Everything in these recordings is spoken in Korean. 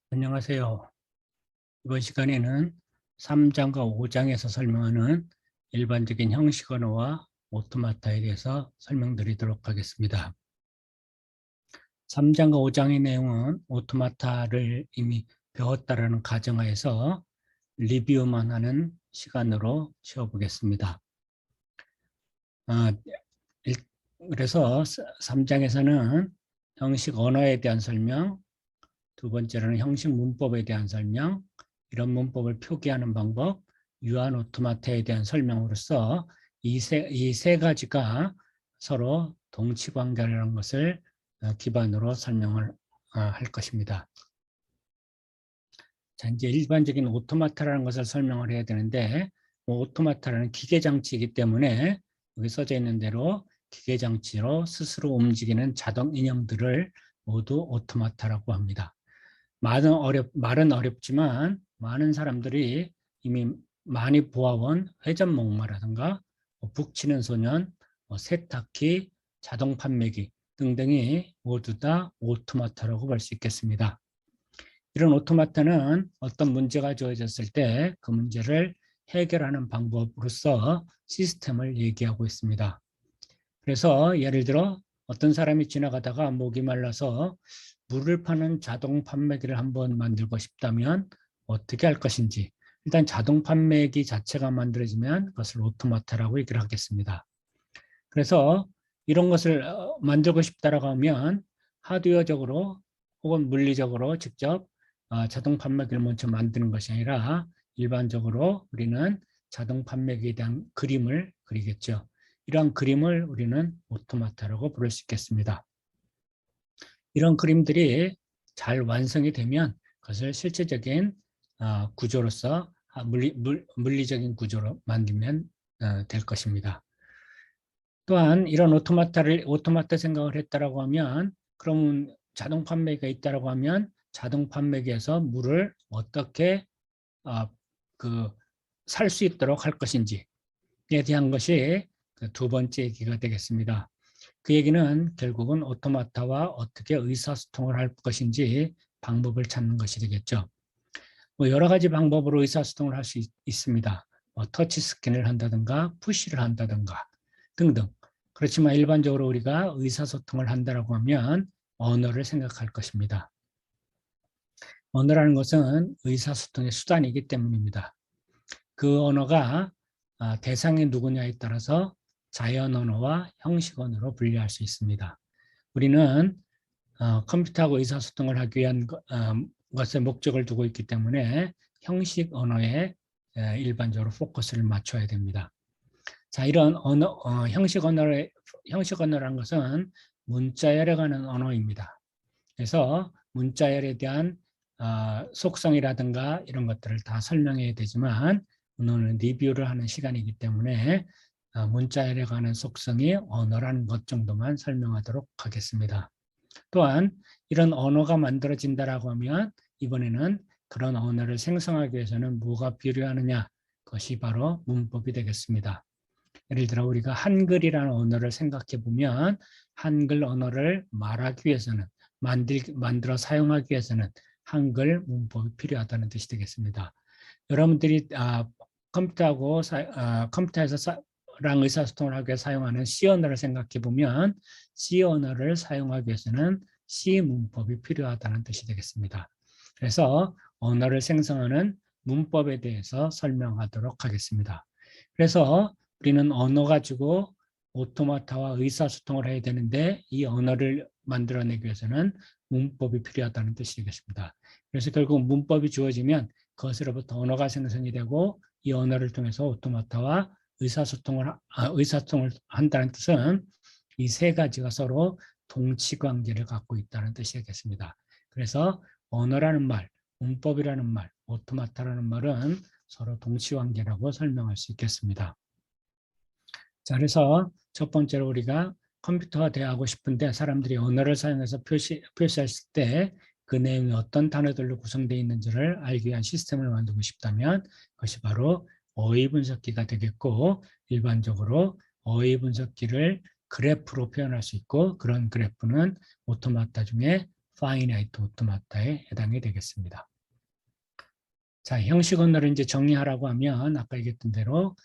안녕하세요. 이번 시간에는 3장과 5장에서 설명하는 일반적인 형식 언어와 오토마타에 대해서 설명드리도록 하겠습니다. 3장과 5장의 내용은 오토마타를 이미 배웠다라는 가정하에서 리뷰만 하는 시간으로 쉬어보겠습니다. 그래서 3장에서는 형식 언어에 대한 설명, 두 번째로는 형식 문법에 대한 설명, 이런 문법을 표기하는 방법, 유한 오토마타에 대한 설명으로서 이 세 가지가 서로 동치관계라는 것을 기반으로 설명을 할 것입니다. 자, 이제 일반적인 오토마타라는 것을 설명을 해야 되는데, 오토마타라는 기계장치이기 때문에 여기 써져 있는 대로 기계장치로 스스로 움직이는 자동 인형들을 모두 오토마타라고 합니다. 말은 어렵지만 많은 사람들이 이미 많이 보아온 회전목마라든가 북치는 소년, 세탁기, 자동 판매기 등등이 모두 다 오토마타라고 볼 수 있겠습니다. 이런 오토마타는 어떤 문제가 주어졌을 때 그 문제를 해결하는 방법으로서 시스템을 얘기하고 있습니다. 그래서 예를 들어 어떤 사람이 지나가다가 목이 말라서 물을 파는 자동 판매기를 한번 만들고 싶다면 어떻게 할 것인지, 일단 자동 판매기 자체가 만들어지면 그것을 오토마타라고 얘기를 하겠습니다. 그래서 이런 것을 만들고 싶다라고 하면 하드웨어적으로 혹은 물리적으로 직접 자동 판매기를 먼저 만드는 것이 아니라 일반적으로 우리는 자동 판매기에 대한 그림을 그리겠죠. 이러한 그림을 우리는 오토마타라고 부를 수 있겠습니다. 이런 그림들이 잘 완성이 되면 그것을 실제적인 구조로서 물리적인 구조로 만들면 될 것입니다. 또한 이런 오토마타 생각을 했다라고 하면, 그러면 자동 판매기가 있다라고 하면 자동 판매기에서 물을 어떻게 살 수 있도록 할 것인지에 대한 것이 두 번째 얘기가 되겠습니다. 그 얘기는 결국은 오토마타와 어떻게 의사소통을 할 것인지 방법을 찾는 것이 되겠죠. 여러 가지 방법으로 의사소통을 할 수 있습니다. 터치 스캔을 한다든가 푸시를 한다든가 등등. 그렇지만 일반적으로 우리가 의사소통을 한다고 하면 언어를 생각할 것입니다. 언어라는 것은 의사소통의 수단이기 때문입니다. 그 언어가 대상이 누구냐에 따라서 자연 언어와 형식 언어로 분류할 수 있습니다. 우리는 컴퓨터하고 의사소통을 하기 위한 것에 목적을 두고 있기 때문에 형식 언어에 일반적으로 포커스를 맞춰야 됩니다. 자, 이런 형식 언어라는 것은 문자열에 관한 언어입니다. 그래서 문자열에 대한 속성이라든가 이런 것들을 다 설명해야 되지만 오늘은 리뷰를 하는 시간이기 때문에 문자열에 관한 속성이 언어라는 것 정도만 설명하도록 하겠습니다. 또한 이런 언어가 만들어진다라고 하면 이번에는 그런 언어를 생성하기 위해서는 뭐가 필요하느냐, 그것이 바로 문법이 되겠습니다. 예를 들어 우리가 한글이라는 언어를 생각해 보면 한글 언어를 말하기 위해서는 만들어 사용하기 위해서는 한글 문법이 필요하다는 뜻이 되겠습니다. 여러분들이 컴퓨터에서 의사소통을 하기 위해 사용하는 C 언어를 생각해 보면 C 언어를 사용하기 위해서는 C 문법이 필요하다는 뜻이 되겠습니다. 그래서 언어를 생성하는 문법에 대해서 설명하도록 하겠습니다. 그래서 우리는 언어 가지고 오토마타와 의사소통을 해야 되는데 이 언어를 만들어내기 위해서는 문법이 필요하다는 뜻이 되겠습니다. 그래서 결국 문법이 주어지면 그것으로부터 언어가 생성이 되고 이 언어를 통해서 오토마타와 의사소통을 한다는 뜻은 이 세 가지가 서로 동치관계를 갖고 있다는 뜻이 되겠습니다. 그래서 언어라는 말, 문법이라는 말, 오토마타라는 말은 서로 동치관계라고 설명할 수 있겠습니다. 자, 그래서 첫 번째로 우리가 컴퓨터가 대하고 싶은데 사람들이 언어를 사용해서 표시했을 때 그 내용이 어떤 단어들로 구성되어 있는지를 알기 위한 시스템을 만들고 싶다면 그것이 바로 어휘 분석기가 되겠고, 일반적으로 어휘 분석기를 그래프로 표현할 수 있고, 그런 그래프는 오토마타 중에 파이나이트 오토마타에 해당이 되겠습니다. 자, 형식 언어를 이제 정리하라고 하면 아까 얘기했던 대로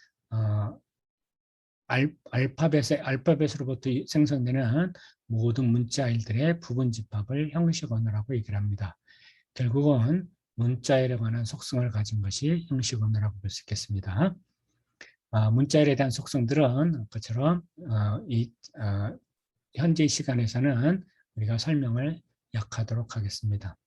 알파벳으로부터 생성되는 모든 문자일들의 부분 집합을 형식 언어라고 얘기를 합니다. 결국은 문자일에 관한 속성을 가진 것이 형식 언어라고 볼 수 있겠습니다. 문자일에 대한 속성들은 아까처럼 현재 시간에서는 우리가 설명을 약하도록 하겠습니다.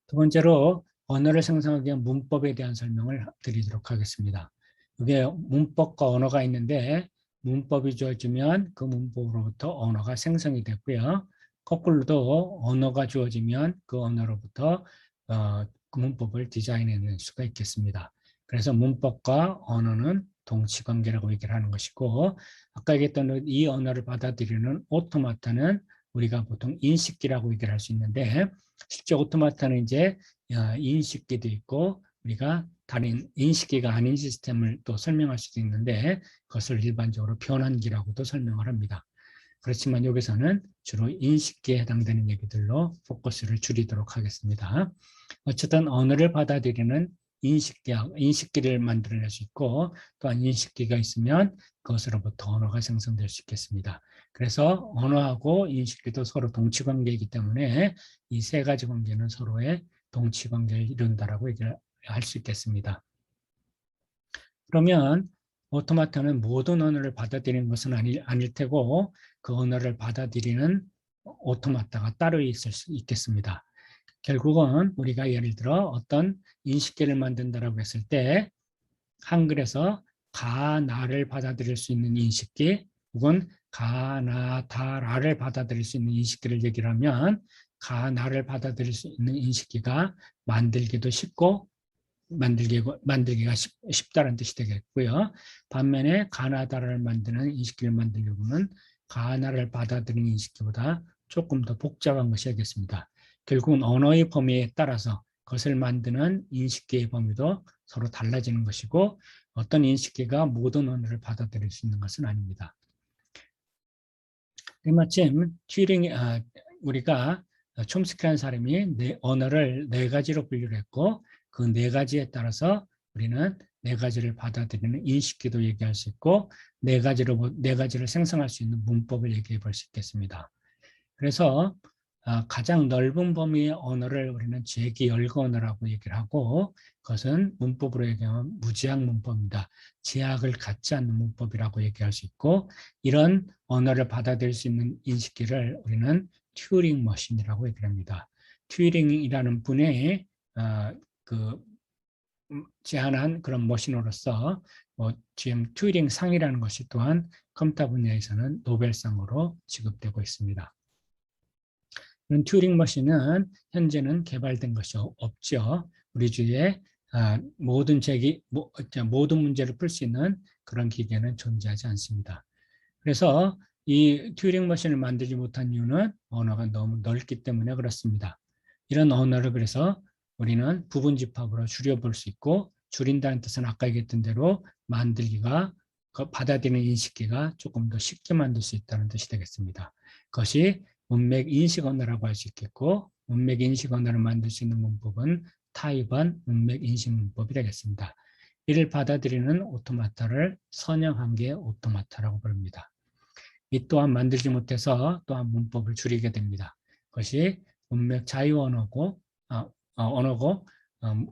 두 번째로 언어를 생성하기 위한 문법에 대한 설명을 드리도록 하겠습니다. 이게 문법과 언어가 있는데 문법이 주어지면 그 문법으로부터 언어가 생성이 되고요. 거꾸로도 언어가 주어지면 그 언어로부터 그 문법을 디자인해낼 수가 있겠습니다. 그래서 문법과 언어는 동치관계라고 얘기를 하는 것이고 아까 얘기했던 이 언어를 받아들이는 오토마타는 우리가 보통 인식기라고 얘기를 할 수 있는데 실제 오토마타는 이제 인식기도 있고 우리가 다른 인식기가 아닌 시스템을 또 설명할 수도 있는데 그것을 일반적으로 변환기라고도 설명을 합니다. 그렇지만 여기서는 주로 인식기에 해당되는 얘기들로 포커스를 줄이도록 하겠습니다. 어쨌든 언어를 받아들이는 인식기를 만들어낼 수 있고 또한 인식기가 있으면 그것으로부터 언어가 생성될 수 있겠습니다. 그래서 언어하고 인식기도 서로 동치관계이기 때문에 이 세 가지 관계는 서로의 동치관계를 이룬다라고 얘기를 할 수 있겠습니다. 그러면 오토마타는 모든 언어를 받아들이는 것은 아닐 테고 그 언어를 받아들이는 오토마타가 따로 있을 수 있겠습니다. 결국은 우리가 예를 들어 어떤 인식계를 만든다라고 했을 때 한글에서 가, 나를 받아들일 수 있는 인식기 혹은 가, 나, 다, 라를 받아들일 수 있는 인식기를 얘기를 하면 가, 나를 받아들일 수 있는 인식기가 만들기도 쉽고 만들기가 쉽다는 뜻이 되겠고요. 반면에 가나다를 만드는 인식기를 만들려고는 가나를 받아들이는 인식기보다 조금 더 복잡한 것이 되겠습니다. 결국은 언어의 범위에 따라서 그것을 만드는 인식기의 범위도 서로 달라지는 것이고 어떤 인식기가 모든 언어를 받아들일 수 있는 것은 아닙니다. 마침 우리가 촘스키라는 사람이 언어를 네 가지로 분류를 했고 그 네 가지에 따라서 우리는 네 가지를 받아들이는 인식기도 얘기할 수 있고 네 가지를 생성할 수 있는 문법을 얘기해 볼 수 있겠습니다. 그래서 가장 넓은 범위의 언어를 우리는 제기열거 언어라고 얘기를 하고 그것은 문법으로 얘기하면 무제약 문법입니다. 제약을 갖지 않는 문법이라고 얘기할 수 있고 이런 언어를 받아들일 수 있는 인식기를 우리는 튜링 머신이라고 얘기를 합니다. 튜링이라는 분의 제안한 그런 머신으로서 지금 튜링 상이라는 것이 또한 컴퓨터 분야에서는 노벨상으로 지급되고 있습니다. 이런 튜링 머신은 현재는 개발된 것이 없죠. 우리 주위에 모든 문제를 풀 수 있는 그런 기계는 존재하지 않습니다. 그래서 이 튜링 머신을 만들지 못한 이유는 언어가 너무 넓기 때문에 그렇습니다. 이런 언어를 그래서 우리는 부분 집합으로 줄여볼 수 있고 줄인다는 뜻은 아까 얘기했던 대로 만들기가 받아들이는 인식기가 조금 더 쉽게 만들 수 있다는 뜻이 되겠습니다. 그것이 문맥 인식 언어라고 할 수 있겠고 문맥 인식 언어를 만들 수 있는 문법은 타입1 문맥 인식 문법이 되겠습니다. 이를 받아들이는 오토마타를 선형한계 오토마타라고 부릅니다. 이 또한 만들지 못해서 또한 문법을 줄이게 됩니다. 그것이 문맥 자유 언어고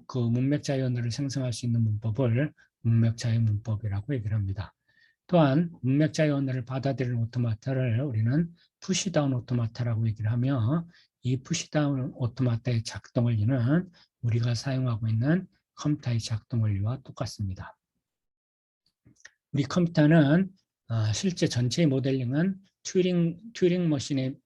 그 문맥 자유 언어를 생성할 수 있는 문법을 문맥 자유 문법이라고 얘기를 합니다. 또한 문맥 자유 언어를 받아들이는 오토마타를 우리는 푸시다운 오토마타라고 얘기를 하며 이 푸시다운 오토마타의 작동 원리는 우리가 사용하고 있는 컴퓨터의 작동 원리와 똑같습니다. 우리 컴퓨터는 실제 전체의 모델링은 튜링 머신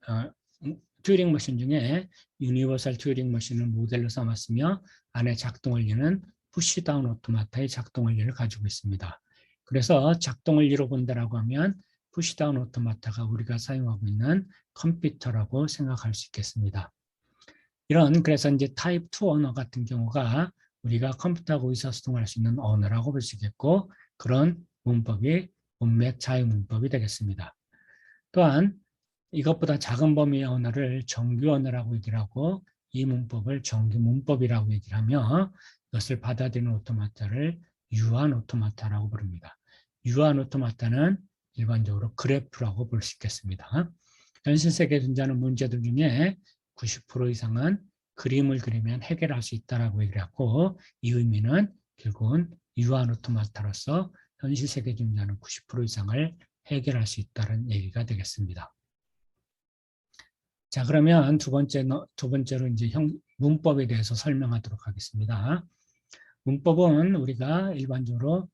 중에 유니버설 튜링 머신을 모델로 삼았으며 안에 작동 원리는 푸시다운 오토마타의 작동 원리를 가지고 있습니다. 그래서 작동 원리로 본다라고 하면 푸시다운 오토마타가 우리가 사용하고 있는 컴퓨터라고 생각할 수 있겠습니다. 그래서 이제 타입 2 언어 같은 경우가 우리가 컴퓨터하고 의사소통할 수 있는 언어라고 볼 수 있겠고 그런 문법이 문맥 자유 문법이 되겠습니다. 또한 이것보다 작은 범위의 언어를 정규 언어라고 얘기를 하고 이 문법을 정규 문법이라고 얘기를 하며 이것을 받아들이는 오토마타를 유한 오토마타라고 부릅니다. 유한 오토마타는 일반적으로 그래프라고 볼 수 있겠습니다. 현실 세계에 존재하는 문제들 중에 90% 이상은 그림을 그리면 해결할 수 있다라고 얘기를 하고 이 의미는 결국은 유한 오토마타로서 현실 세계에 존재하는 90% 이상을 해결할 수 있다는 얘기가 되겠습니다. 자, 그러면 두 번째로 이제 문법에 대해서 설명하도록 하겠습니다. 문법은 우리가 일반적으로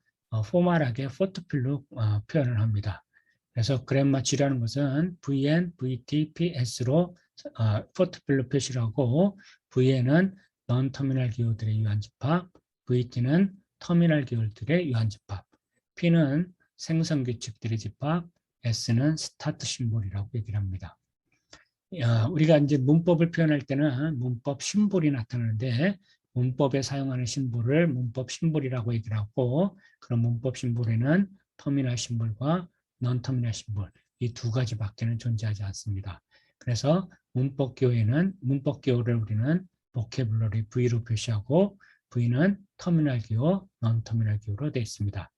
포멀하게 포트필로 표현을 합니다. 그래서 그램마 G라는 것은 VN, VT, PS로 포트필로 표시를 하고 VN은 non-터미널 기호들의 유한집합, VT는 터미널 기호들의 유한집합, P는 생성규칙들의 집합, S는 스타트 심볼이라고 얘기를 합니다. 우리가 이제 문법을 표현할 때는 문법 심볼이 나타나는데 문법에 사용하는 심볼을 문법 심볼이라고 얘기를 하고 그런 문법 심볼에는 터미널 심볼과 non 터미널 심볼 이 두 가지밖에는 존재하지 않습니다. 그래서 문법 기호에는 문법 기호를 우리는 보캐블러리 V로 표시하고 V는 터미널 기호, non 터미널 기호로 되어 있습니다.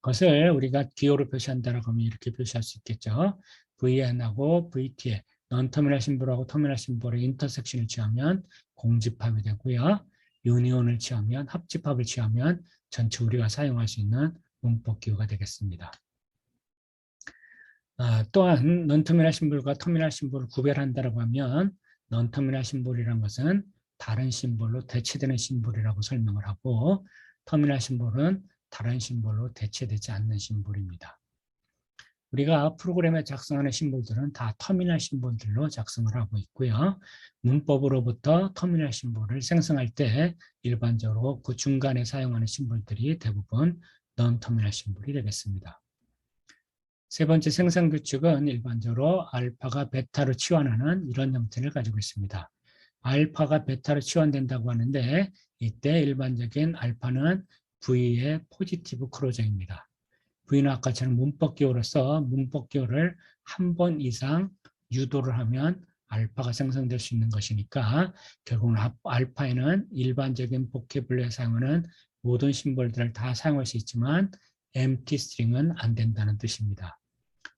그것을 우리가 기호로 표시한다라고 하면 이렇게 표시할 수 있겠죠. VN하고 VT에 non-터미널 심볼하고 터미널 심볼의 인터섹션을 취하면 공집합이 되고요. 유니온을 취하면 합집합을 취하면 전체 우리가 사용할 수 있는 문법 기호가 되겠습니다. 또한 non-터미널 심볼과 터미널 심볼을 구별한다고 하면 non-터미널 심볼이라는 것은 다른 심볼로 대체되는 심볼이라고 설명을 하고 터미널 심볼은 다른 심볼로 대체되지 않는 심볼입니다. 우리가 프로그램에 작성하는 심볼들은 다 터미널 심볼들로 작성을 하고 있고요. 문법으로부터 터미널 심볼을 생성할 때 일반적으로 그 중간에 사용하는 심볼들이 대부분 non-터미널 심볼이 되겠습니다. 세 번째 생성 규칙은 일반적으로 알파가 베타로 치환하는 이런 형태를 가지고 있습니다. 알파가 베타로 치환된다고 하는데 이때 일반적인 알파는 V의 포지티브 크로저입니다. V는 아까처럼 문법 기호로서 문법 기호를 한 번 이상 유도를 하면 알파가 생성될 수 있는 것이니까 결국은 알파에는 일반적인 보캐블러에 사용하는 모든 심볼들을 다 사용할 수 있지만 empty string은 안 된다는 뜻입니다.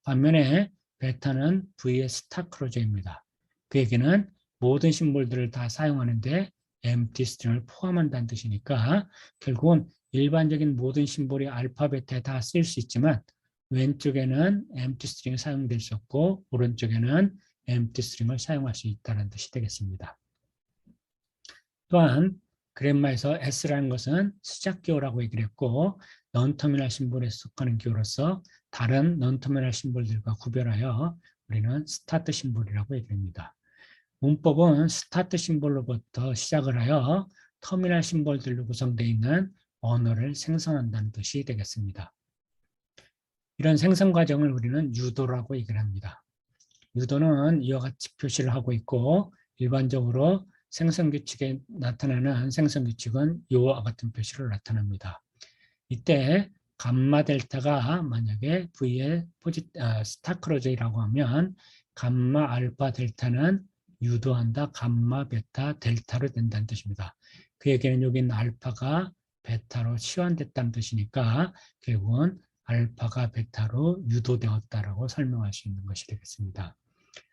반면에 베타는 V의 스타 크로저입니다. 그 얘기는 모든 심볼들을 다 사용하는데 empty string을 포함한다는 뜻이니까 결국은 일반적인 모든 심볼이 알파, 베타에 다 쓰일 수 있지만 왼쪽에는 empty string이 사용될 수 없고 오른쪽에는 empty string을 사용할 수 있다는 뜻이 되겠습니다. 또한 그램마에서 S라는 것은 시작 기호라고 얘기를 했고 non-터미널 심볼에 속하는 기호로서 다른 non-터미널 심볼들과 구별하여 우리는 스타트 심볼이라고 얘기합니다. 문법은 스타트 심볼로부터 시작을 하여 터미널 심볼들로 구성되어 있는 언어를 생성한다는 뜻이 되겠습니다. 이런 생성 과정을 우리는 유도라고 얘기를 합니다. 유도는 이와 같이 표시를 하고 있고 일반적으로 생성 규칙에 나타나는 생성 규칙은 이와 같은 표시를 나타납니다. 이때 감마 델타가 만약에 V의 스타 크로저라고 하면 감마 알파 델타는 유도한다 감마 베타 델타로 된다는 뜻입니다. 그 얘기는 여기는 알파가 베타로 치환됐다는 뜻이니까 결국은 알파가 베타로 유도되었다라고 설명할 수 있는 것이 되겠습니다.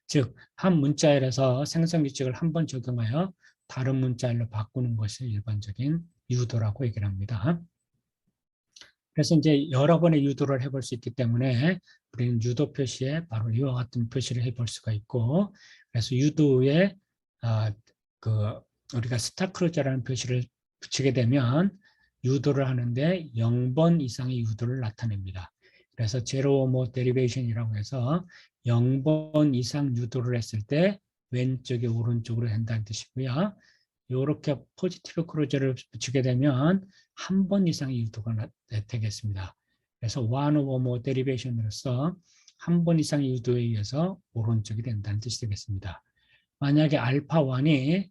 즉, 한 문자열에서 생성 규칙을 한 번 적용하여 다른 문자열로 바꾸는 것이 일반적인 유도라고 얘기를 합니다. 그래서 이제 여러 번의 유도를 해볼 수 있기 때문에 우리는 유도 표시에 바로 이와 같은 표시를 해볼 수가 있고 그래서 유도에 우리가 스타크로저라는 표시를 붙이게 되면 유도를 하는데 0번 이상의 유도를 나타냅니다. 그래서 제로 모 데리베이션이라고 해서 0번 이상 유도를 했을 때 왼쪽이 오른쪽으로 된다는 뜻이고요. 이렇게 포지티브 크로저를 붙이게 되면 한 번 이상의 유도가 되겠습니다. 그래서 one or more derivation으로서 한 번 이상의 유도에 의해서 오른쪽이 된다는 뜻이 되겠습니다. 만약에 알파 1이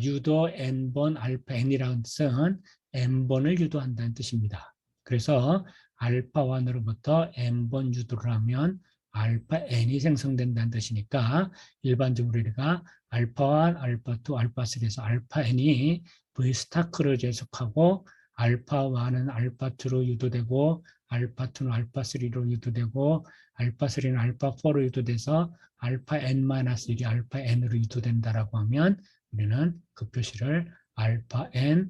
유도 n번 알파 n이라는 뜻은 n번을 유도한다는 뜻입니다. 그래서 알파 1으로부터 n번 유도를 하면 알파 n이 생성된다는 뜻이니까 일반적으로 우리가 알파1, 알파2, 알파3에서 알파 n이 V 스타크로즈에 속하고 알파1은 알파2로 유도되고 알파2는 알파3로 유도되고 알파3는 알파4로 유도돼서 알파 n-1이 알파 n으로 유도된다라고 하면 우리는 그 표시를 알파 n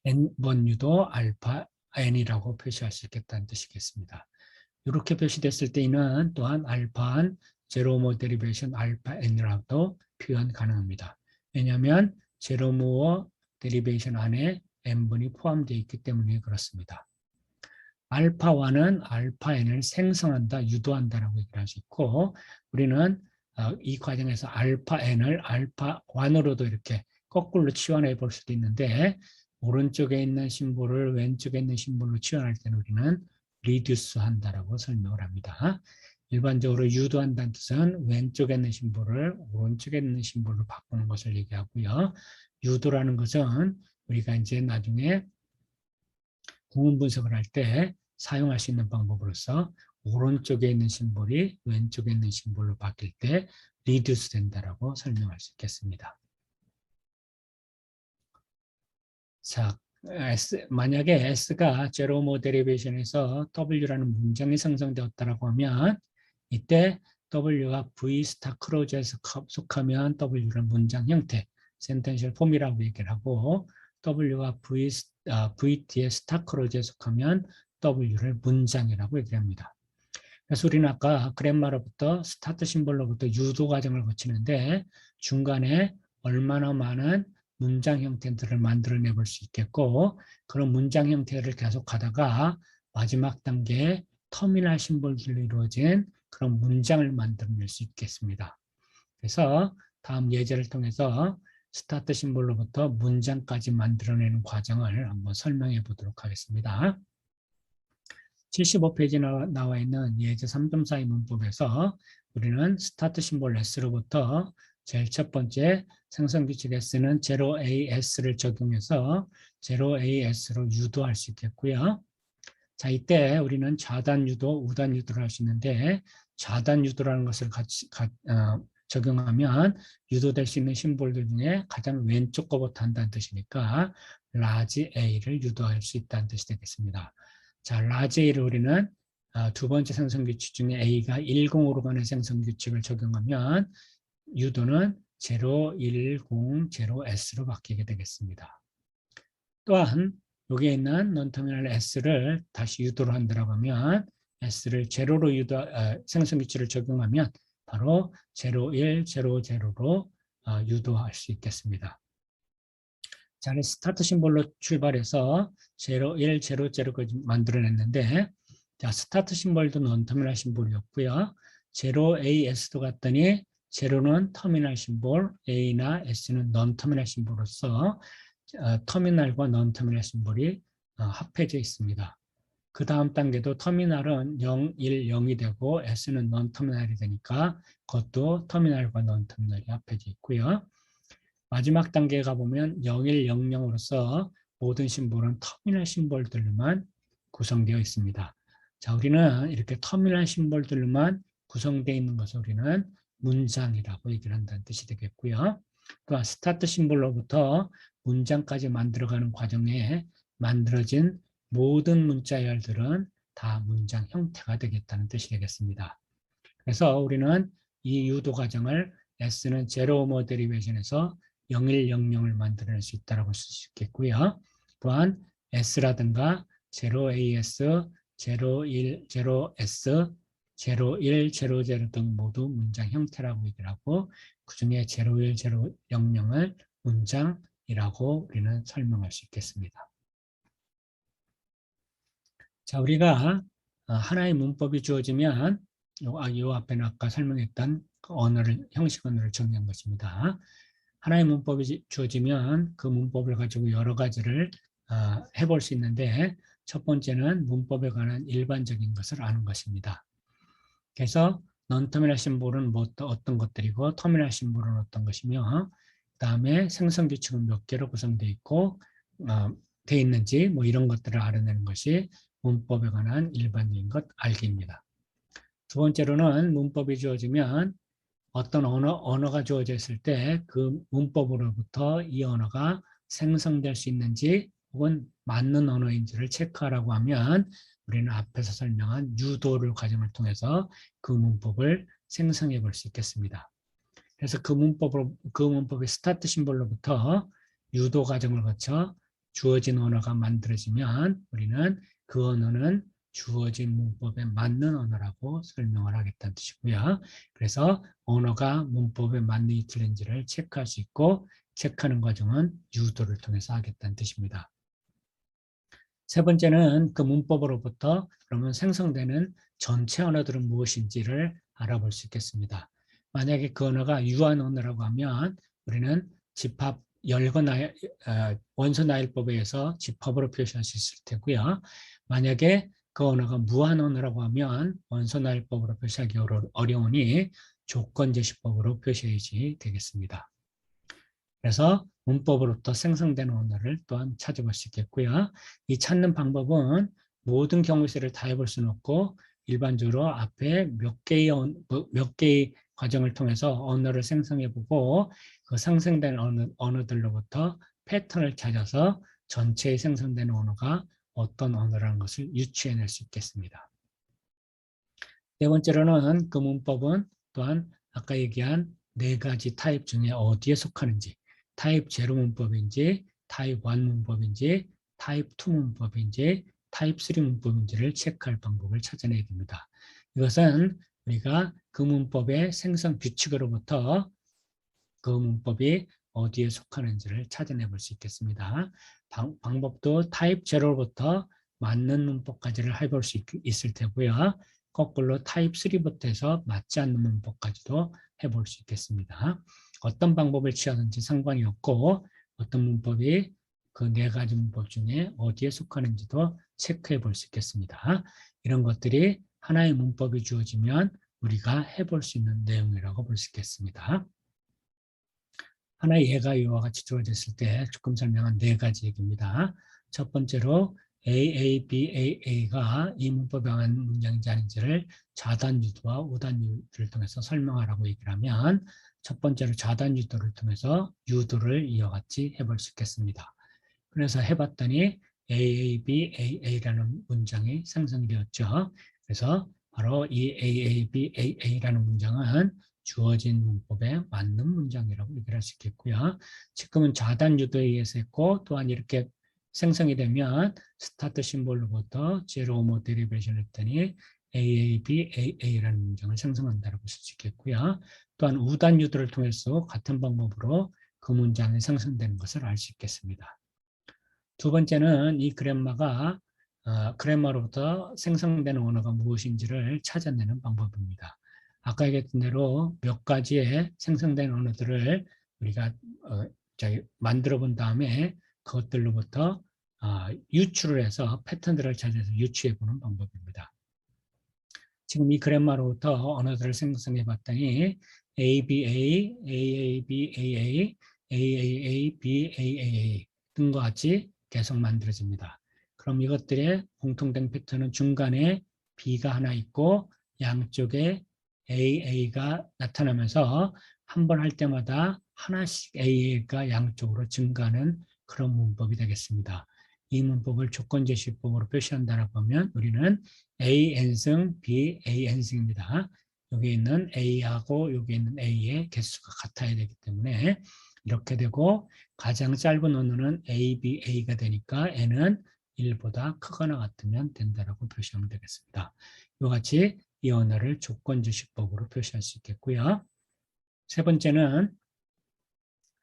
n번 유도 알파 n이라고 표시할 수 있겠다는 뜻이겠습니다. 이렇게 표시됐을 때는 또한 알파한 제로모 데리베이션 알파 n이라고도 표현 가능합니다. 왜냐하면 제로모어 데리베이션 안에 n분이 포함되어 있기 때문에 그렇습니다. 알파1은 알파 n을 생성한다, 유도한다라고 얘기를 할 수 있고 우리는 이 과정에서 알파 n을 알파1으로도 이렇게 거꾸로 치환해 볼 수도 있는데 오른쪽에 있는 심볼을 왼쪽에 있는 심볼로 치환할 때는 우리는 리듀스 한다라고 설명을 합니다. 일반적으로 유도한다는 뜻은 왼쪽에 있는 심볼을 오른쪽에 있는 심볼로 바꾸는 것을 얘기하고요. 유도라는 것은 우리가 이제 나중에 구문 분석을 할 때 사용할 수 있는 방법으로서 오른쪽에 있는 심볼이 왼쪽에 있는 심볼로 바뀔 때 리듀스 된다라고 설명할 수 있겠습니다. 자, 만약에 S가 제로모 데리베이션에서 W라는 문장이 생성되었다라고 하면 이때 W가 V 스타 크로즈에 속하면 W는 문장 형태, 센텐셜 폼이라고 얘기를 하고 W가 VT의 스타 크로즈에 속하면 W를 문장이라고 얘기를 합니다. 그래서 우리는 아까 그랜마로부터 스타트 심볼로부터 유도 과정을 거치는데 중간에 얼마나 많은 문장 형태들을 만들어내 볼 수 있겠고 그런 문장 형태를 계속 하다가 마지막 단계에 터미널 심볼들로 이루어진 그런 문장을 만들어낼 수 있겠습니다. 그래서 다음 예제를 통해서 스타트 심볼로부터 문장까지 만들어내는 과정을 한번 설명해 보도록 하겠습니다. 75페이지에 나와 있는 예제 3.42 문법에서 우리는 스타트 심볼 S로부터 제일 첫 번째 생성규칙 S는 0AS를 적용해서 0AS로 유도할 수 있겠고요. 자, 이때 우리는 좌단 유도, 우단 유도를 할 수 있는데 좌단 유도라는 것을 적용하면 유도될 수 있는 심볼들 중에 가장 왼쪽 거부터 한다는 뜻이니까 라지 A를 유도할 수 있다는 뜻이 되겠습니다. 자, 라지 A를 우리는 두 번째 생성규칙 중에 A가 10으로 가는 생성규칙을 적용하면 유도는 0, 1, 0, 0S로 바뀌게 되겠습니다. 또한 여기에 있는 non-terminal S를 다시 유도로 한다고 하면 S를 제로로 생성규칙을 적용하면 바로 0, 1, 0, 0로 유도할 수 있겠습니다. 자, 스타트 심볼로 출발해서 0, 1, 0, 0까지 만들어냈는데 자, 스타트 심볼도 non-terminal 심볼이었고요. 0AS도 갔더니 0는 터미널 심볼, A나 S는 non-terminal 심볼로서 터미널과 non-terminal 심볼이 합해져 있습니다. 그 다음 단계도 터미널은 0, 1, 0이 되고 S는 non-terminal이 되니까 그것도 터미널과 non-terminal이 합해져 있고요. 마지막 단계에 가보면 0100으로서 모든 심볼은 터미널 심볼들로만 구성되어 있습니다. 자, 우리는 이렇게 터미널 심볼들로만 구성되어 있는 것을 우리는 문장이라고 얘기를 한다는 뜻이 되겠고요. 또 스타트 심볼로부터 문장까지 만들어가는 과정에 만들어진 모든 문자열들은 다 문장 형태가 되겠다는 뜻이 되겠습니다. 그래서 우리는 이 유도 과정을 S는 제로 오머 데리베이션에서 0100을 만들어낼 수 있다고 할 수 있겠고요. 또한 S라든가 0AS, 01, 0S, 01, 00 등 모두 문장 형태라고 얘기를 하고 그 중에 01, 000을 문장이라고 우리는 설명할 수 있겠습니다. 자, 우리가 하나의 문법이 주어지면 이 앞에는 아까 설명했던 그 형식 언어를 정리한 것입니다. 하나의 문법이 주어지면 그 문법을 가지고 여러 가지를 해볼 수 있는데 첫 번째는 문법에 관한 일반적인 것을 아는 것입니다. 그래서 non-terminal 심볼은 어떤 것들이고 터미널 심볼은 어떤 것이며 그 다음에 생성규칙은 몇 개로 구성되어 있고 돼 있는지 뭐 이런 것들을 알아내는 것이 문법에 관한 일반적인 것 알기입니다. 두 번째로는 문법이 주어지면 어떤 언어가 주어져 있을 때 그 문법으로부터 이 언어가 생성될 수 있는지 혹은 맞는 언어인지를 체크하라고 하면 우리는 앞에서 설명한 유도를 과정을 통해서 그 문법을 생성해 볼 수 있겠습니다. 그래서 그 문법의 스타트 심볼로부터 유도 과정을 거쳐 주어진 언어가 만들어지면 우리는 그 언어는 주어진 문법에 맞는 언어라고 설명을 하겠다는 뜻이고요. 그래서 언어가 문법에 맞는지 틀린지를 체크할 수 있고 체크하는 과정은 유도를 통해서 하겠다는 뜻입니다. 세 번째는 그 문법으로부터 그러면 생성되는 전체 언어들은 무엇인지를 알아볼 수 있겠습니다. 만약에 그 언어가 유한 언어라고 하면 우리는 집합 원소 나열법에 의해서 집합으로 표시할 수 있을 테고요. 만약에 그 언어가 무한 언어라고 하면 원소 나열법으로 표시하기 어려우니 조건 제시법으로 표시해야지 되겠습니다. 그래서 문법으로부터 생성되는 언어를 또한 찾아볼 수 있겠고요. 이 찾는 방법은 모든 경우수를 다 해볼 수는 없고 일반적으로 앞에 몇 개의 과정을 통해서 언어를 생성해보고 그 생성된 언어들로부터 패턴을 찾아서 전체에 생성되는 언어가 어떤 언어라는 것을 유추해낼 수 있겠습니다. 네 번째로는 그 문법은 또한 아까 얘기한 네 가지 타입 중에 어디에 속하는지, 타입 제로 문법인지, 타입 1 문법인지, 타입 2 문법인지, 타입 3 문법인지를 체크할 방법을 찾아내야 됩니다. 이것은 우리가 그 문법의 생성 규칙으로부터 그 문법이 어디에 속하는지를 찾아내 볼 수 있겠습니다. 방법도 타입 제로부터 맞는 문법까지를 해볼 수 있을 테고요. 거꾸로 타입 3부터 해서 맞지 않는 문법까지도 해볼 수 있겠습니다. 어떤 방법을 취하든지 상관이 없고 어떤 문법이 그 네 가지 문법 중에 어디에 속하는지도 체크해 볼 수 있겠습니다. 이런 것들이 하나의 문법이 주어지면 우리가 해볼 수 있는 내용이라고 볼 수 있겠습니다. 하나의 예가 이와 같이 주어졌을 때 조금 설명한 네 가지 얘기입니다. 첫 번째로 AABAA가 이 문법에 의한 문장인지 아닌지를 좌단 유도와 우단 유도를 통해서 설명하라고 얘기를 하면 첫 번째로 좌단 유도를 통해서 유도를 이와 같이 해볼 수 있겠습니다. 그래서 해봤더니 AABAA라는 문장이 생성되었죠. 그래서 바로 이 AABAA라는 문장은 주어진 문법에 맞는 문장이라고 얘기할 수 있겠고요. 지금은 좌단 유도에 의해서 했고 또한 이렇게 생성이 되면 스타트 심볼로부터 제로 모 데리베이션 했더니 AABAA라는 문장을 생성한다고 볼 수 있겠고요. 또한 우단 유도를 통해서 같은 방법으로 그 문장이 생성되는 것을 알 수 있겠습니다. 두 번째는 이 그래머로부터 생성되는 언어가 무엇인지를 찾아내는 방법입니다. 아까 얘기했던 대로 몇 가지의 생성된 언어들을 우리가 만들어 본 다음에 그것들로부터 유추를 해서 패턴들을 찾아서 유추해 보는 방법입니다. 지금 이 그래머로부터 언어들을 생성해 봤더니 ABA, AABAA, AAA, BAAA 등과 같이 계속 만들어집니다. 그럼 이것들의 공통된 패턴은 중간에 B가 하나 있고 양쪽에 AA가 나타나면서 한 번 할 때마다 하나씩 AA가 양쪽으로 증가하는 그런 문법이 되겠습니다. 이 문법을 조건제시법으로 표시한다고 하면 우리는 AN승, BAN승입니다. 여기 있는 A하고 여기 있는 A의 개수가 같아야 되기 때문에 이렇게 되고 가장 짧은 언어는 ABA가 되니까 N은 1보다 크거나 같으면 된다라고 표시하면 되겠습니다. 이와 같이 이 언어를 조건주식법으로 표시할 수 있겠고요. 세 번째는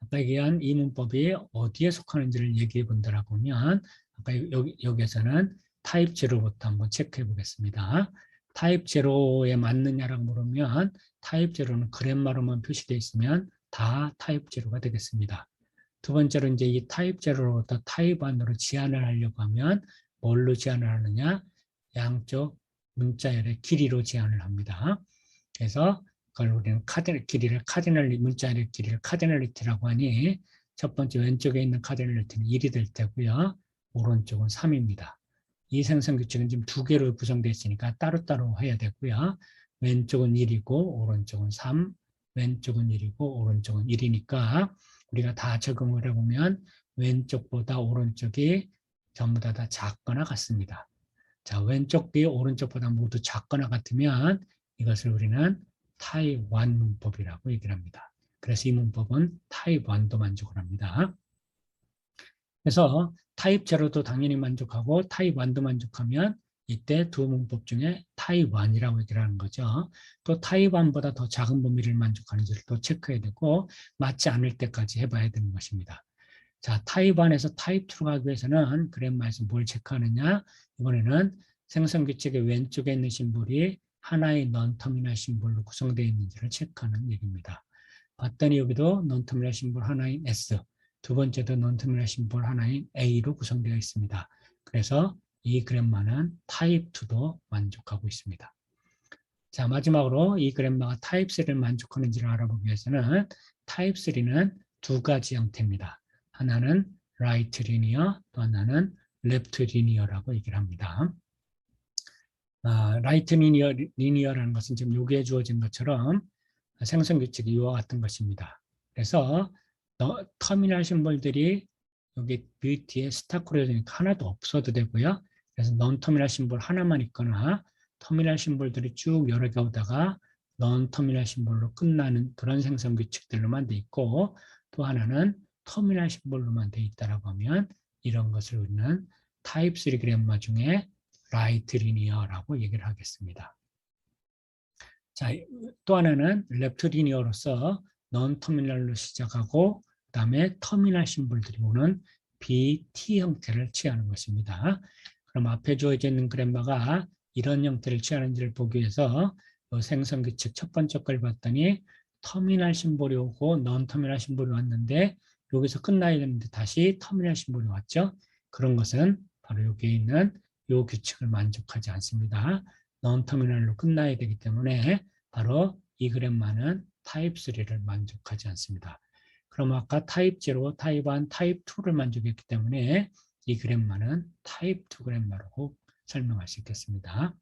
아까 얘기한 이 문법이 어디에 속하는지를 얘기해 본다라고 하면 아까 여기에서는 타입 제로부터 한번 체크해 보겠습니다. 타입 제로에 맞느냐라고 물으면 타입 제로는 그래머로만 표시되어 있으면 다 타입 제로가 되겠습니다. 두 번째로 이제 이 타입 제로로부터 타입 1으로 지환을 하려고 하면 뭘로 지환을 하느냐? 양쪽 문자열의 길이로 지환을 합니다. 그래서 그걸 우리는 문자열의 길이를 카디널리티라고 하니 첫 번째 왼쪽에 있는 카디널리티는 1이 될 테고요. 오른쪽은 3입니다. 이 생성 규칙은 지금 두 개로 구성되어 있으니까 따로따로 해야 되고요. 왼쪽은 1이고 오른쪽은 3, 왼쪽은 1이고 오른쪽은 1이니까 우리가 다 적응을 해보면 왼쪽보다 오른쪽이 전부 다 작거나 같습니다. 자, 왼쪽이 오른쪽보다 모두 작거나 같으면 이것을 우리는 타입 1 문법이라고 얘기를 합니다. 그래서 이 문법은 타입 1도 만족을 합니다. 그래서 타입 제로도 당연히 만족하고 타입 1도 만족하면 이때 두 문법 중에 타입 1이라고 얘기를 하는 거죠. 또 타입 1보다 더 작은 범위를 만족하는지를 또 체크해야 되고 맞지 않을 때까지 해봐야 되는 것입니다. 자, 타입 1에서 타입 2로 가기 위해서는 그램마에서 뭘 체크하느냐? 이번에는 생성규칙의 왼쪽에 있는 심볼이 하나의 non-terminal 심볼로 구성되어 있는지를 체크하는 얘기입니다. 봤더니 여기도 non-terminal 심볼 하나인 S, 두 번째도 non-terminal 심볼 하나인 A로 구성되어 있습니다. 그래서 이 그램마는 타입 2도 만족하고 있습니다. 자, 마지막으로 이 그램마가 타입 3를 만족하는지를 알아보기 위해서는 타입 3는 두 가지 형태입니다. 하나는 right linear, 또 하나는 left linear라고 얘기를 합니다. right linear라는 것은 지금 여기에 주어진 것처럼 생성규칙이 이와 같은 것입니다. 그래서 터미널 심볼들이 여기 뷰티에 스타크로니까 하나도 없어도 되고요. 그래서 non 터미널 심볼 하나만 있거나 터미널 심볼들이 쭉 여러 개 오다가 non 터미널 심볼로 끝나는 그런 생성규칙들로만 돼 있고, 또 하나는 터미널 심볼로만 돼 있다라고 하면 이런 것을 우리는 타입 3 그램마 중에 right linear라고 얘기를 하겠습니다. 자, 또 하나는 랩트 리니어로서 non 터미널로 시작하고 그 다음에 터미널 심볼들이 오는 BT 형태를 취하는 것입니다. 그럼 앞에 주어져 있는 그램마가 이런 형태를 취하는지를 보기 위해서 생성규칙 첫 번째 걸 봤더니 터미널 심볼이 오고 non 터미널 심볼이 왔는데 여기서 끝나야 되는데 다시 터미널 심볼이 왔죠. 그런 것은 바로 여기에 있는 이 규칙을 만족하지 않습니다. non 터미널로 끝나야 되기 때문에 바로 이 그램마는 타입 3를 만족하지 않습니다. 그럼 아까 타입 0, 타입 1, 타입 2를 만족했기 때문에 이 그램마는 타입 2 그램마로 설명할 수 있겠습니다.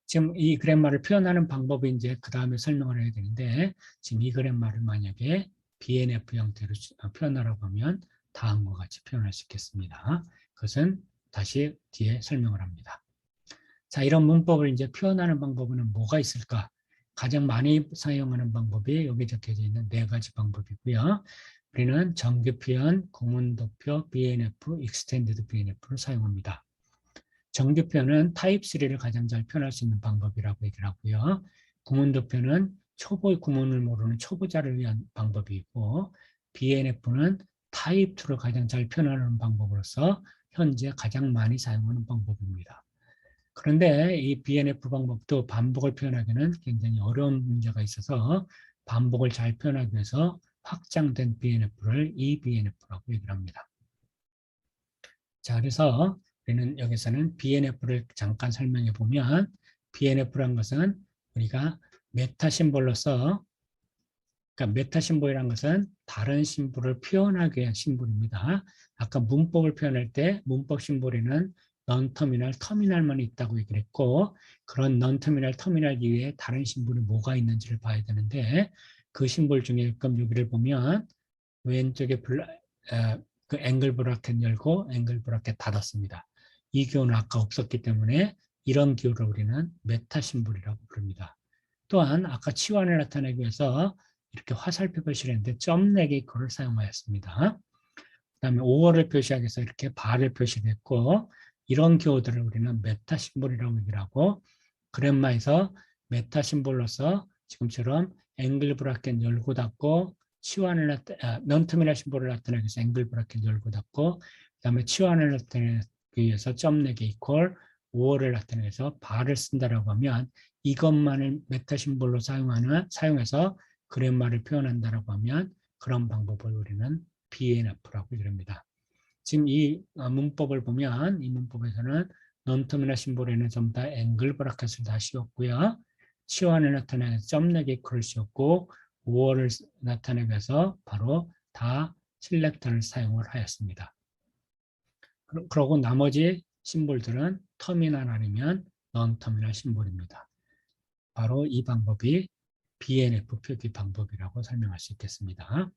지금 이 그램마를 표현하는 방법이 이제 그 다음에 설명을 해야 되는데, 지금 이 그램마를 만약에 BNF 형태로 표현하라고 하면 다음과 같이 표현할 수 있겠습니다. 그것은 다시 뒤에 설명을 합니다. 자, 이런 문법을 이제 표현하는 방법은 뭐가 있을까? 가장 많이 사용하는 방법이 여기 적혀져 있는 네 가지 방법이고요. 우리는 정규 표현, 구문도표, BNF, 익스텐디드 BNF를 사용합니다. 정규 표현은 타입 3를 가장 잘 표현할 수 있는 방법이라고 얘기를 하고요. 구문도표는 초보 구문을 모르는 초보자를 위한 방법이고, BNF는 타입 2를 가장 잘 표현하는 방법으로서 현재 가장 많이 사용하는 방법입니다. 그런데 이 BNF 방법도 반복을 표현하기는 굉장히 어려운 문제가 있어서 반복을 잘 표현하기 위해서 확장된 BNF를 eBNF라고 얘기를 합니다. 자, 그래서 우리는 여기서는 BNF를 잠깐 설명해 보면 BNF란 것은 우리가 메타 심볼로서, 그러니까 메타 심볼이라는 것은 다른 심볼을 표현하기 위한 심볼입니다. 아까 문법을 표현할 때 문법 심볼에는 non-터미널, 터미널만 있다고 얘기를 했고, 그런 non-터미널, 터미널 이외에 다른 심볼이 뭐가 있는지를 봐야 되는데, 그 심볼 중에 그럼 여기를 보면 왼쪽에 그 앵글 브라켓 열고 앵글 브라켓 닫았습니다. 이 기호는 아까 없었기 때문에 이런 기호를 우리는 메타 심볼이라고 부릅니다. 또한 아까 치환을 나타내기 위해서 이렇게 화살표 표시를 했는데 점 4개 그걸 사용하였습니다. 그 다음에 5월을 표시하기 위해서 이렇게 발을 표시를 했고, 이런 기호들을 우리는 메타 심볼이라고 얘기를 하고, 그램마에서 메타 심볼로서 지금처럼 앵글 브라켓 열고 닫고 치환을 non-터미널 심볼을 나타내기 위해서 앵글 브라켓 열고 닫고, 그 다음에 치환을 나타내기 위해서 점 4개 이퀄 5월을 나타내기 위해서 발을 쓴다라고 하면 이것만을 메타 심볼로 사용해서 그램마를 표현한다라고 하면 그런 방법을 우리는 BNF라고 이릅니다. 지금 이 문법을 보면 이 문법에서는 non-터미널 심볼에는 전부 다 앵글 브라켓을 다 씌웠고요. 치환을 나타내는 점 4개 이퀄을 씌웠고 5월을 나타내기 위해서 바로 다 셀렉터를 사용을 하였습니다. 그러고 나머지 심볼들은 터미널 아니면 non 터미널 심볼입니다. 바로 이 방법이 BNF 표기 방법이라고 설명할 수 있겠습니다.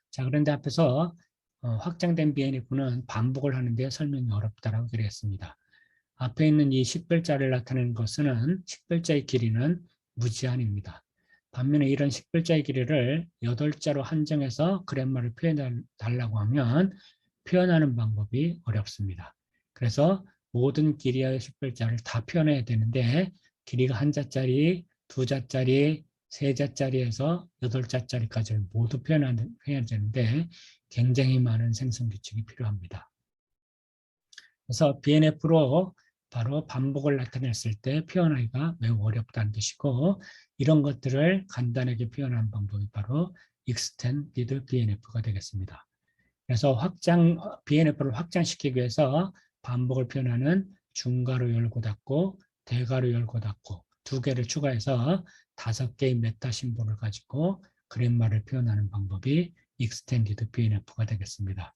자, 그런데 앞에서 확장된 BNF는 반복을 하는데 설명이 어렵다라고 그랬습니다. 앞에 있는 이 식별자를 나타내는 것은 식별자의 길이는 무제한입니다. 반면에 이런 식별자의 길이를 8자로 한정해서 그래머를 표현해 달라고 하면 표현하는 방법이 어렵습니다. 그래서 모든 길이의 식별자를 다 표현해야 되는데 길이가 1자짜리, 2자짜리, 3자짜리에서 8자짜리까지를 모두 표현해야 되는데 굉장히 많은 생성 규칙이 필요합니다. 그래서 BNF로 바로 반복을 나타냈을 때 표현하기가 매우 어렵다는 뜻이고 이런 것들을 간단하게 표현하는 방법이 바로 Extended BNF가 되겠습니다. 그래서 BNF를 확장시키기 위해서 반복을 표현하는 중괄호 열고 닫고 대괄호 열고 닫고 2개를 추가해서 5개의 메타 심볼을 가지고 그래머를 표현하는 방법이 Extended BNF가 되겠습니다.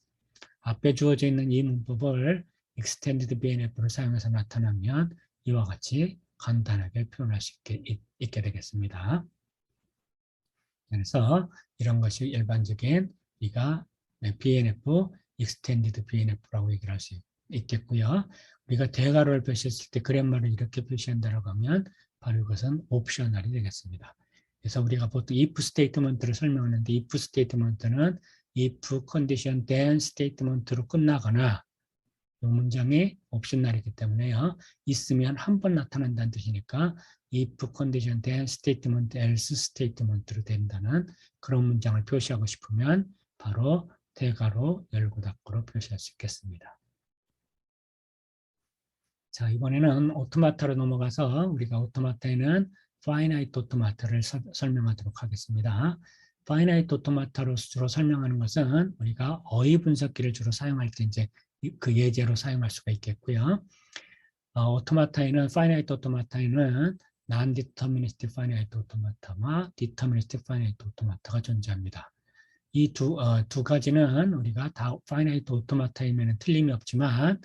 앞에 주어져 있는 이 문법을 Extended BNF를 사용해서 나타나면 이와 같이 간단하게 표현할 수 있게 되겠습니다. 그래서 이런 것이 일반적인 우리가 BNF, Extended BNF라고 얘기를 할 수 있겠고요. 우리가 대괄호를 표시했을 때 그래머를 이렇게 표시한다고 하면 바로 이것은 옵셔널이 되겠습니다. 그래서 우리가 보통 if 스테이트먼트를 설명하는데 if 스테이트먼트는 if condition then 스테이트먼트로 끝나거나 이 문장이 옵셔널이기 때문에요. 있으면 한 번 나타난다는 뜻이니까 if condition then statement else statement로 된다는 그런 문장을 표시하고 싶으면 바로 대괄호 열고 닫고로 표시할 수 있겠습니다. 자, 이번에는 오토마타로 넘어가서 우리가 오토마타에는 finite 오토마타를 설명하도록 하겠습니다. finite 오토마타로 주로 설명하는 것은 우리가 어휘 분석기를 주로 사용할 때 이제 그 예제로 사용할 수가 있겠고요. 오토마타에는 finite 오토마타에는 non-deterministic finite 오토마타와 deterministic finite 오토마타가 존재합니다. 이 두 가지는 우리가 다 finite 오토마타이면 틀림이 없지만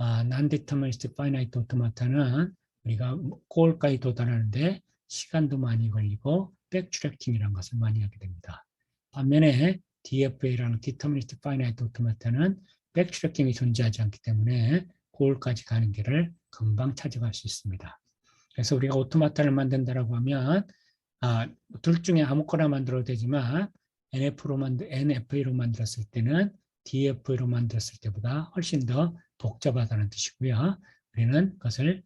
non-deterministic finite 오토마타는 우리가 골까지 도달하는데 시간도 많이 걸리고 백트래킹이라는 것을 많이 하게 됩니다. 반면에 DFA라는 deterministic finite 오토마타는 백트래킹이 존재하지 않기 때문에 골까지 가는 길을 금방 찾아갈 수 있습니다. 그래서 우리가 오토마타를 만든다라고 하면 둘 중에 아무거나 만들어도 되지만 NFA로 만들었을 때는 DFA로 만들었을 때보다 훨씬 더 복잡하다는 뜻이고요. 우리는 그것을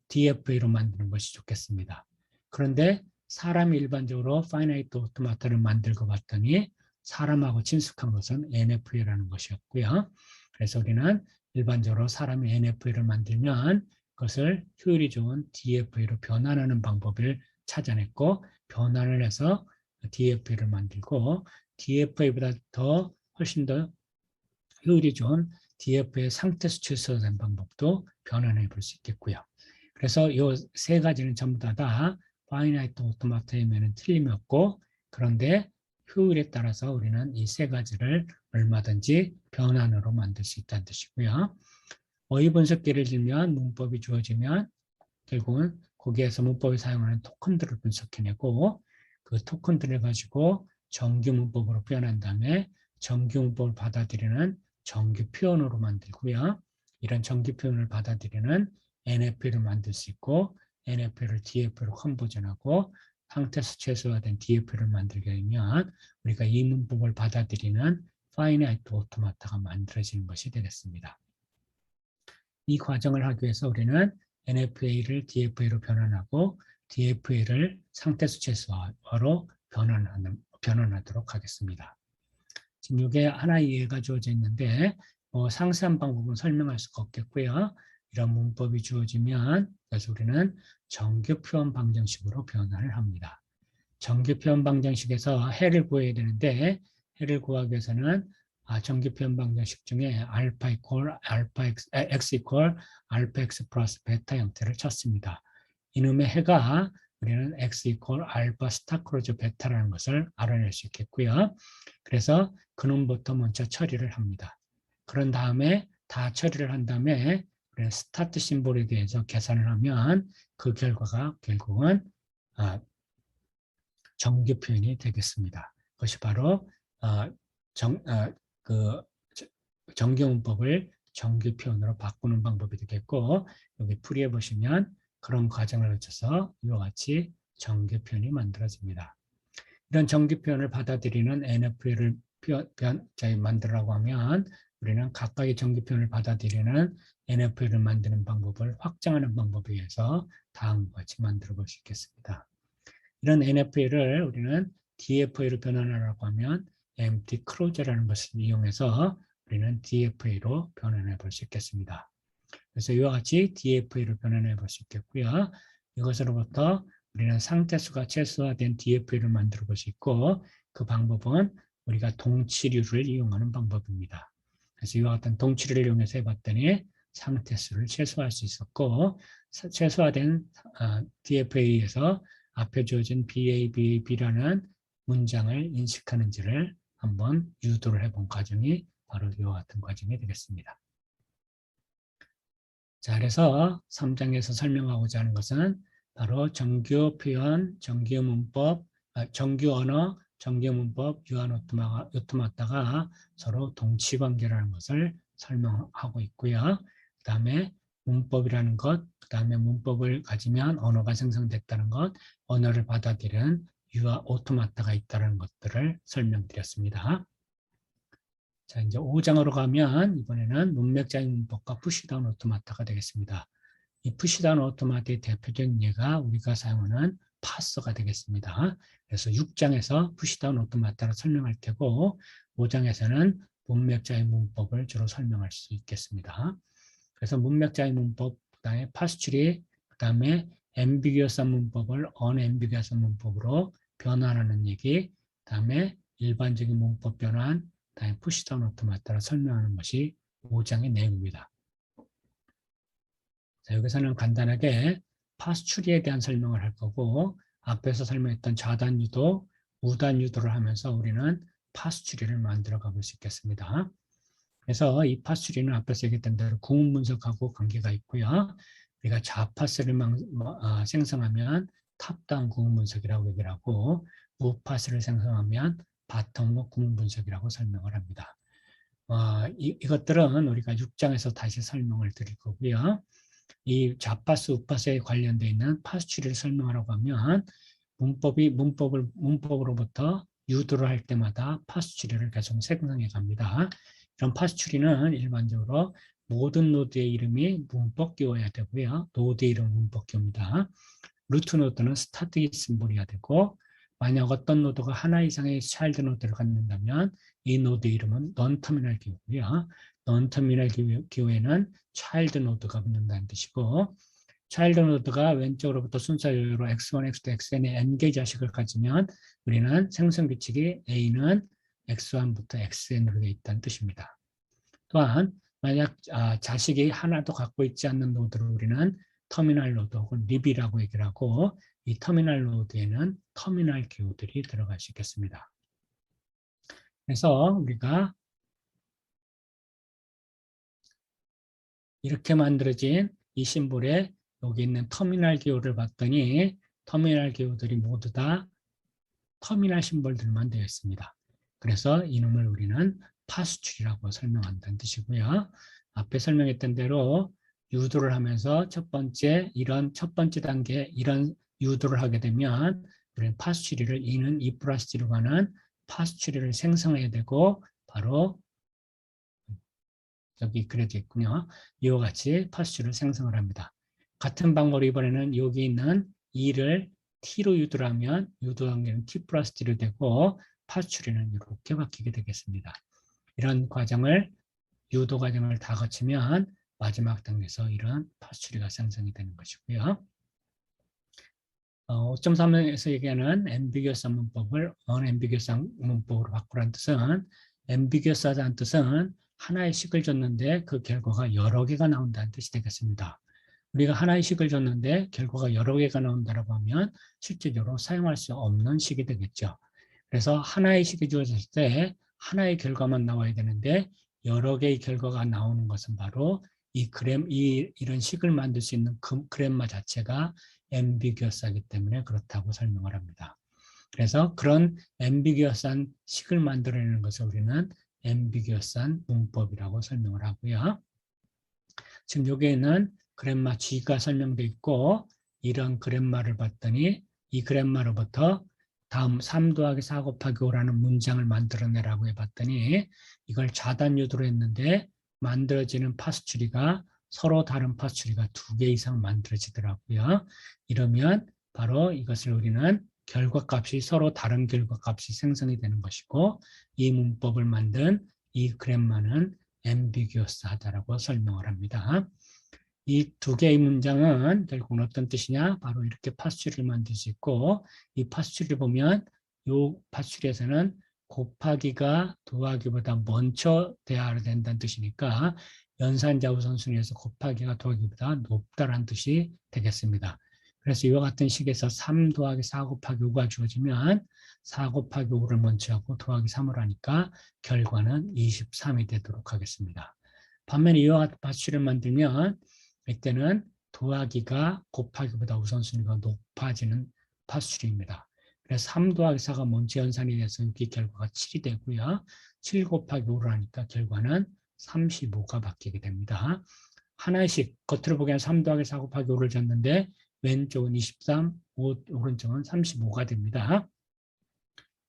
DFA로 만드는 것이 좋겠습니다. 그런데 사람이 일반적으로 파이나이트 오토마타를 만들고 봤더니 사람하고 친숙한 것은 NFA라는 것이었고요. 그래서 우리는 일반적으로 사람이 NFA를 만들면 그것을 효율이 좋은 DFA로 변환하는 방법을 찾아냈고 변환을 해서 DFA를 만들고 DFA보다 더 훨씬 더 효율이 좋은 DFA의 상태 수치에서된 방법도 변환해 볼 수 있겠고요. 그래서 이 세 가지는 전부 다 파이나이트 오토마타이면 틀림이 없고 그런데 효율에 따라서 우리는 이 세 가지를 얼마든지 변환으로 만들 수 있다는 뜻이고요. 어휘 분석기를 들면 문법이 주어지면 결국은 거기에서 문법이 사용하는 토큰들을 분석해내고 그 토큰들을 가지고 정규 문법으로 표현한 다음에 정규 문법을 받아들이는 정규 표현으로 만들고요. 이런 정규 표현을 받아들이는 NF를 만들 수 있고 NF를 DF로 컨버전하고 상태수 최소화된 DF를 만들게 되면 우리가 이 문법을 받아들이는 파이나이트 오토마타가 만들어지는 것이 되겠습니다. 이 과정을 하기 위해서 우리는 NFA를 DFA로 변환하고 DFA를 상태수 최소화로 변환하도록 하겠습니다. 지금 이게 하나의 예가 주어져 있는데 상세한 방법은 설명할 수가 없겠고요. 이런 문법이 주어지면 그래서 우리는 정규 표현 방정식으로 변환을 합니다. 정규 표현 방정식에서 해를 구해야 되는데 해를 구하기 위해서는 정규 표현 방정식 중에 알파 이퀄 알파 x 이퀄 알파 x 플러스 베타 형태를 쳤습니다. 이놈의 해가 우리는 x 이퀄 알파 스타 크로즈 베타라는 것을 알아낼 수 있겠고요. 그래서 그놈부터 먼저 처리를 합니다. 그런 다음에 다 처리를 한 다음에 우리는 스타트 심볼에 대해서 계산을 하면 그 결과가 결국은 정규 표현이 되겠습니다. 그것이 바로 그 정규 문법을 정규 표현으로 바꾸는 방법이 되겠고, 여기 풀이해 보시면 그런 과정을 거쳐서 이와 같이 정규 표현이 만들어집니다. 이런 정규 표현을 받아들이는 NFL을 만들라고 하면 우리는 각각의 정규 표현을 받아들이는 NFL을 만드는 방법을 확장하는 방법에 의해서 다음과 같이 만들어 볼 수 있겠습니다. 이런 NFL을 우리는 DFA로 변환하라고 하면 empty close라는 것을 이용해서 우리는 DFA로 변환해 볼 수 있겠습니다. 그래서 이와 같이 DFA로 변환해 볼 수 있겠고요. 이것으로부터 우리는 상태수가 최소화된 DFA를 만들어 볼 수 있고, 그 방법은 우리가 동치류를 이용하는 방법입니다. 그래서 이와 같은 동치류를 이용해서 해봤더니 상태수를 최소화할 수 있었고, 최소화된 DFA에서 앞에 주어진 BABAB라는 문장을 인식하는지를 한번 유도를 해본 과정이 바로 이와 같은 과정이 되겠습니다. 자, 그래서 3장에서 설명하고자 하는 것은 바로 정규 표현, 정규 문법, 정규 언어, 정규 문법, 유한 오토마타가 서로 동치 관계라는 것을 설명하고 있고요. 그 다음에 문법이라는 것, 그 다음에 문법을 가지면 언어가 생성됐다는 것, 언어를 받아들이는 유한 오토마타가 있다는 것들을 설명드렸습니다. 자, 이제 5장으로 가면 이번에는 문맥적인 문법과 푸시다운 오토마타가 되겠습니다. 이 푸시다운 오토마타의 대표적인 예가 우리가 사용하는 파서가 되겠습니다. 그래서 6장에서 푸시다운 오토마타를 설명할 테고 5장에서는 문맥자의 문법을 주로 설명할 수 있겠습니다. 그래서 문맥자의 문법, 그다음에 파스츄리, 그다음에 앰비규어스한 문법을 언앰비규어스한 문법으로 변환하는 얘기, 그다음에 일반적인 문법 변환, 그다음에 푸시다운 오토마타를 설명하는 것이 5장의 내용입니다. 자, 여기서는 간단하게 파스츄리에 대한 설명을 할 거고, 앞에서 설명했던 좌단 유도, 우단 유도를 하면서 우리는 파스츄리를 만들어 가볼 수 있겠습니다. 그래서 이 파스츄리는 앞에서 얘기했던 대로 구문 분석하고 관계가 있고요. 우리가 좌파스를 생성하면 탑다운 구문 분석이라고 얘기를 하고, 우파스를 생성하면 바텀업 구문 분석이라고 설명을 합니다. 이것들은 우리가 6장에서 다시 설명을 드릴 거고요. 이 좌파스, 우파스에 관련되어 있는 파스츄리를 설명하라고 하면 문법으로부터 유도를 할 때마다 파스츄리를 계속 생성해 갑니다. 이런 파스츄리는 일반적으로 모든 노드의 이름이 문법기호여야 되고요. 노드의 이름은 문법기호입니다. 루트 노드는 스타트 심볼이어야 되고, 만약 어떤 노드가 하나 이상의 차일드 노드를 갖는다면 이 노드 이름은 non-terminal 기호고요. non-terminal 기호에는 차일드 노드가 붙는다는 뜻이고, 차일드 노드가 왼쪽으로부터 순서대로 x1, x2, xn의 n개의 자식을 가지면 우리는 생성 규칙이 a는 x1부터 xn으로 되어 있다는 뜻입니다. 또한 만약 자식이 하나도 갖고 있지 않는 노드를 우리는 터미널 노드 혹은 립이라고 얘기를 하고, 이 터미널 노드에는 터미널 기호들이 들어갈 수 있겠습니다. 그래서 우리가 이렇게 만들어진 이 심볼에 여기 있는 터미널 기호를 봤더니 터미널 기호들이 모두 다 터미널 심볼들만 되어 있습니다. 그래서 이놈을 우리는 파스츄리라고 설명한다는 뜻이고요. 앞에 설명했던 대로 유도를 하면서 첫 번째 단계 이런 유도를 하게 되면 우리는 파스츄리를 이는 E 플러스 G로 가는 파스츄리를 생성해야 되고, 바로 여기 그려져 있군요. 이와 같이 파스츄리를 생성을 합니다. 같은 방법으로 이번에는 여기 있는 E를 T로 유도를 하면 유도 단계는 T 플러스 T로 되고 파스츄리는 이렇게 바뀌게 되겠습니다. 이런 과정을 유도 과정을 다 거치면 마지막 단계에서 이런 파스츄리가 생성이 되는 것이고요. 5.3에서 얘기하는 앰비규어스한 문법을 언앰비규어스한 문법으로 바꾸라는 뜻은, 앰비규어스하다는 뜻은 하나의 식을 줬는데 그 결과가 여러 개가 나온다는 뜻이 되겠습니다. 우리가 하나의 식을 줬는데 결과가 여러 개가 나온다고 하면 실제적으로 사용할 수 없는 식이 되겠죠. 그래서 하나의 식이 주어졌을 때 하나의 결과만 나와야 되는데 여러 개의 결과가 나오는 것은 바로 이런 식을 만들 수 있는 그램마 자체가 앰비규어스하기 때문에 그렇다고 설명을 합니다. 그래서 그런 앰비규어스한 식을 만들어내는 것을 우리는 앰비규어스한 문법이라고 설명을 하고요. 지금 여기에는 그램마 G가 설명되어 있고 이런 그램마를 봤더니 이 그램마로부터 다음 3 더하기 4 곱하기 5라는 문장을 만들어내라고 해봤더니 이걸 자단 유도로 했는데 만들어지는 파스츄리가 서로 다른 파스츄리가 2개 이상 만들어지더라고요. 이러면 바로 이것을 우리는 결과값이 서로 다른 결과값이 생성이 되는 것이고 이 문법을 만든 이 그램마는 앰비규어스하다라고 설명을 합니다. 이 2개의 문장은 결국은 어떤 뜻이냐? 바로 이렇게 파스츄리를 만들 수 있고 이 파스츄리를 보면 이 파스츄리에서는 곱하기가 더하기보다 먼저 돼야 된다는 뜻이니까 연산자 우선순위에서 곱하기가 더하기보다 높다라는 뜻이 되겠습니다. 그래서 이와 같은 식에서 3 더하기 4 곱하기 5가 주어지면 4 곱하기 5를 먼저 하고 더하기 3을 하니까 결과는 23이 되도록 하겠습니다. 반면에 이와 같은 파스츄리를 만들면 이때는 더하기가 곱하기보다 우선순위가 높아지는 파스츄리입니다. 그래서 3 더하기 4가 먼저 연산이 돼서 여기 결과가 7이 되고요. 7 곱하기 5를 하니까 결과는 35가 바뀌게 됩니다. 하나씩 겉으로 보기엔 3 더하기 4 곱하기 5를 줬는데 왼쪽은 23, 오른쪽은 35가 됩니다.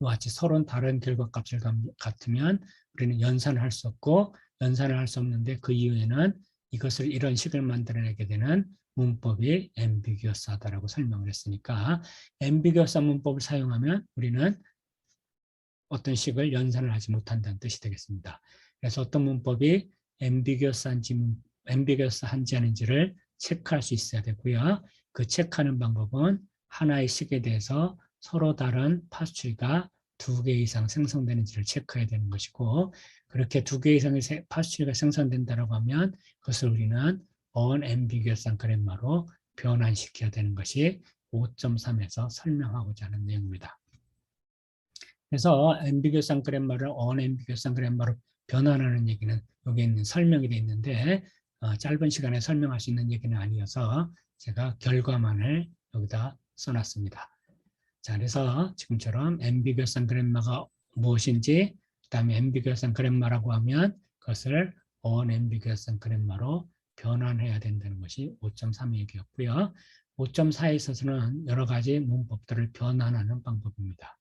이와 같이 서로 다른 결과값을 같으면 우리는 연산을 할 수 없고 연산을 할 수 없는데 그 이유에는 이것을 이런 식을 만들어내게 되는 문법이 앰비규어스하다라고 설명을 했으니까 앰비규어스한 문법을 사용하면 우리는 어떤 식을 연산을 하지 못한다는 뜻이 되겠습니다. 그래서 어떤 문법이 앰비규어스한지 아닌지를 체크할 수 있어야 되고요. 그 체크하는 방법은 하나의 식에 대해서 서로 다른 파스츄리가 2개 이상 생성되는지를 체크해야 되는 것이고 그렇게 2개 이상의 파스츄리가 생성된다고 하면 그것을 우리는 unambiguous한 그램마로 변환시켜야 되는 것이 5.3에서 설명하고자 하는 내용입니다. 그래서 ambiguous한 그램마를 unambiguous한 그램마로 변환하는 얘기는 여기 있는 설명이 되어 있는데 짧은 시간에 설명할 수 있는 얘기는 아니어서 제가 결과만을 여기다 써놨습니다. 자, 그래서 지금처럼 ambiguous한 그램마가 무엇인지, 그 다음에 ambiguous한 그램마라고 하면 그것을 unambiguous한 그램마로 변환해야 된다는 것이 5.3의 얘기였고요. 5.4에 있어서는 여러 가지 문법들을 변환하는 방법입니다.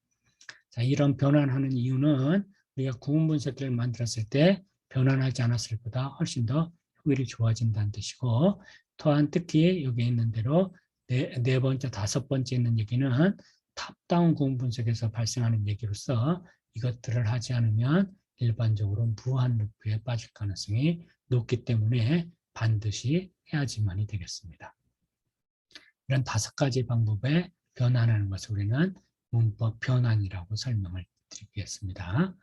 자, 이런 변환하는 이유는 우리가 구분분석기를 만들었을 때 변환하지 않았을 때보다 훨씬 더 효율이 좋아진다는 뜻이고 또한 특히 여기 있는 대로 네 번째, 5번째 있는 얘기는 탑다운 구분분석에서 발생하는 얘기로서 이것들을 하지 않으면 일반적으로 무한 루프에 빠질 가능성이 높기 때문에 반드시 해야지만이 되겠습니다. 이런 5가지 방법에 변환하는 것을 우리는 문법 변환이라고 설명을 드리겠습니다.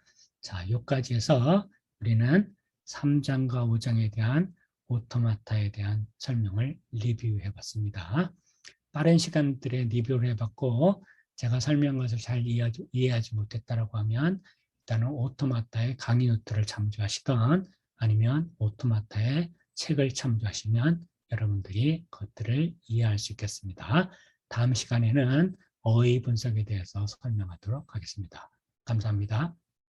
자, 여기까지해서 우리는 3장과 5장에 대한 오토마타에 대한 설명을 리뷰해 봤습니다. 빠른 시간들에 리뷰를 해봤고 제가 설명한 것을 잘 이해하지 못했다고 하면 일단은 오토마타의 강의 노트를 참조하시던 아니면 오토마타의 책을 참조하시면 여러분들이 그것들을 이해할 수 있겠습니다. 다음 시간에는 어휘 분석에 대해서 설명하도록 하겠습니다. 감사합니다.